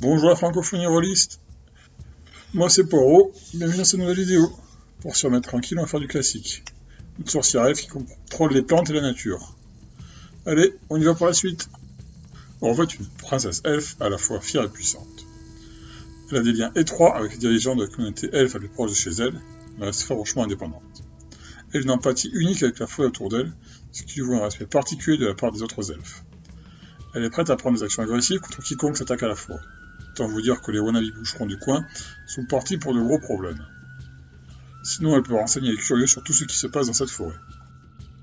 Bonjour la francophonie rôliste, moi c'est Poro, bienvenue dans cette nouvelle vidéo. Pour se remettre tranquille, on va faire du classique. Une sorcière elfe qui contrôle les plantes et la nature. Allez, on y va pour la suite. On voit une princesse elfe à la fois fière et puissante. Elle a des liens étroits avec les dirigeants de la communauté elfe la plus proche de chez elle, mais reste farouchement indépendante. Elle a une empathie unique avec la forêt autour d'elle, ce qui lui vaut un respect particulier de la part des autres elfes. Elle est prête à prendre des actions agressives contre quiconque s'attaque à la forêt. Autant vous dire que les wannabe boucherons du coin sont partis pour de gros problèmes. Sinon, elle peut renseigner les curieux sur tout ce qui se passe dans cette forêt.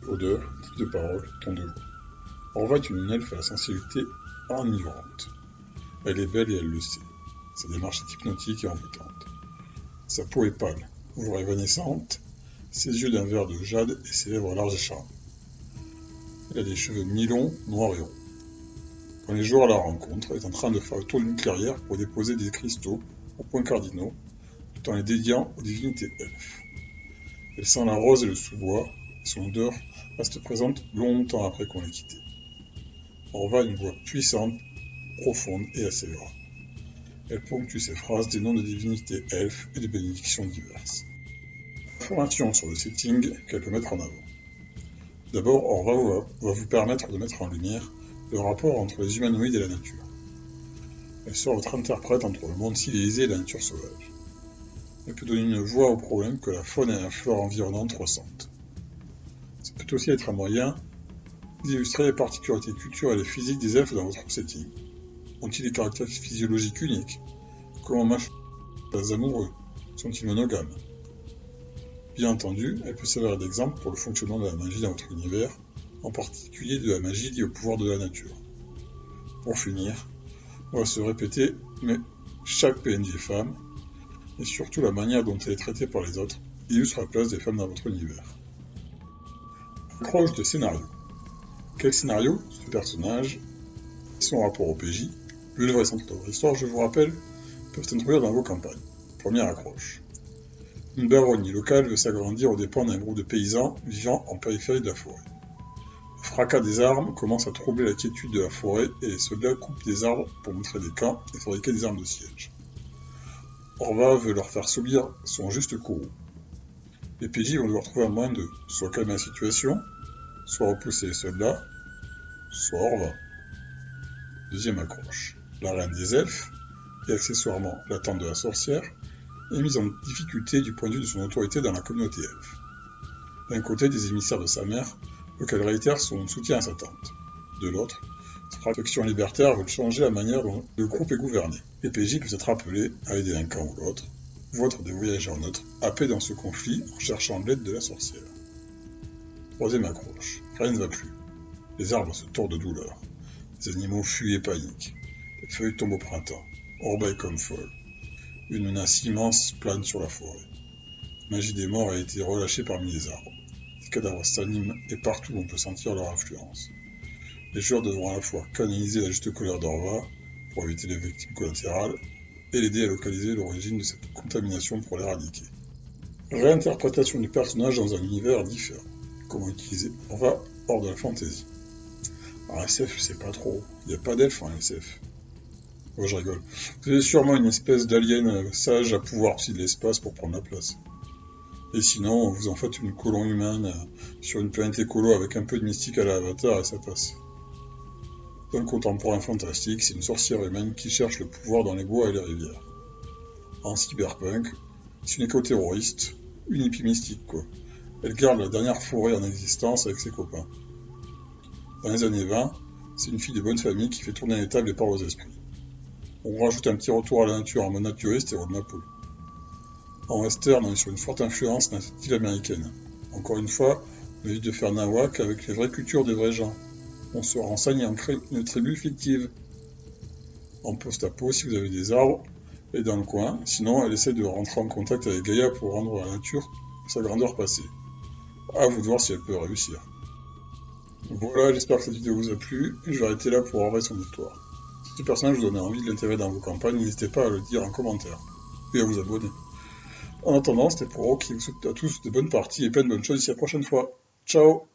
Odeur, type de parole, ton de voix. Orva est une elfe à la sensibilité enivrante. Elle est belle et elle le sait. Sa démarche est hypnotique et envoûtante. Sa peau est pâle, voire évanescente, ses yeux d'un vert de jade et ses lèvres larges et charnues. Elle a des cheveux mi-longs, noirs et ronds. Quand les joueurs la rencontrent, elle est en train de faire le tour d'une clairière pour déposer des cristaux aux points cardinaux, tout en les dédiant aux divinités elfes. Elle sent la rose et le sous-bois, et son odeur reste présente longtemps après qu'on l'ait quittée. Orva a une voix puissante, profonde et assez grave. Elle ponctue ses phrases des noms de divinités elfes et de bénédictions diverses. Informations sur le setting qu'elle peut mettre en avant. D'abord, Orva va vous permettre de mettre en lumière le rapport entre les humanoïdes et la nature. Elle sera votre interprète entre le monde civilisé et la nature sauvage. Elle peut donner une voix aux problèmes que la faune et la flore environnantes ressentent. Ça peut aussi être un moyen d'illustrer les particularités culturelles et physiques des elfes dans votre setting. Ont-ils des caractéristiques physiologiques uniques? Comment marchent les amoureux? Sont-ils monogames? Bien entendu, elle peut servir d'exemple pour le fonctionnement de la magie dans votre univers, en particulier de la magie liée au pouvoir de la nature. Pour finir, on va se répéter, mais chaque PNJ est femme, et surtout la manière dont elle est traitée par les autres, illustre la place des femmes dans votre univers. Accroche de scénario. Quel scénario, ce personnage, son rapport au PJ, le vrai centre de votre histoire, je vous rappelle, peuvent introduire dans vos campagnes. Première accroche. Une baronnie locale veut s'agrandir aux dépens d'un groupe de paysans vivant en périphérie de la forêt. Le fracas des armes commence à troubler la quiétude de la forêt et les soldats coupent des arbres pour montrer des camps et fabriquer des armes de siège. Orva veut leur faire subir son juste courroux. Les PJ vont devoir trouver un moyen de soit calmer la situation, soit repousser les soldats, soit Orva. Deuxième accroche. La reine des elfes, et accessoirement la tante de la sorcière, est mise en difficulté du point de vue de son autorité dans la communauté elfe. D'un côté, des émissaires de sa mère, auxquels réitèrent son soutien à sa tante. De l'autre, ses factions libertaires veulent changer la manière dont le groupe est gouverné. Les PJ peuvent être appelés à aider un camp ou l'autre, ou être des voyageurs neutres, happés dans ce conflit en cherchant l'aide de la sorcière. Troisième accroche. Rien ne va plus. Les arbres se tordent de douleur. Les animaux fuient et paniquent. Les feuilles tombent au printemps. Orba est comme folle. Une menace immense plane sur la forêt. La magie des morts a été relâchée parmi les arbres. Les cadavres s'animent et partout on peut sentir leur influence. Les joueurs devront à la fois canaliser la juste colère d'Orva pour éviter les victimes collatérales et l'aider à localiser l'origine de cette contamination pour l'éradiquer. Réinterprétation du personnage dans un univers différent. Comment utiliser Orva hors de la fantasy. En SF, je sais pas trop. Il n'y a pas d'elfe en SF. Oh, je rigole. Vous avez sûrement une espèce d'alien sage à pouvoir aussi de l'espace pour prendre la place. Et sinon, vous en faites une colon humaine sur une planète écolo avec un peu de mystique à la Avatar et ça passe. Dans le contemporain fantastique, c'est une sorcière humaine qui cherche le pouvoir dans les bois et les rivières. En cyberpunk, c'est une éco-terroriste, une hippie mystique quoi. Elle garde la dernière forêt en existence avec ses copains. Dans les années 20, c'est une fille de bonne famille qui fait tourner les tables et parle aux esprits. On rajoute un petit retour à la nature en mode naturiste et roule ma poule. En western, on est sur une forte influence d'un style américaine. Encore une fois, on évite de faire nawak avec les vraies cultures des vrais gens. On se renseigne et on crée une tribu fictive. En post-apo, si vous avez des arbres, et dans le coin, sinon elle essaie de rentrer en contact avec Gaïa pour rendre la nature sa grandeur passée. À vous de voir si elle peut réussir. Voilà, j'espère que cette vidéo vous a plu, et je vais arrêter là pour avoir son histoire. Si ce personnage vous donne envie de l'intégrer dans vos campagnes, n'hésitez pas à le dire en commentaire, et à vous abonner. En attendant, c'était Poro qui vous souhaite à tous de bonnes parties et plein de bonnes choses d'ici la prochaine fois. Ciao!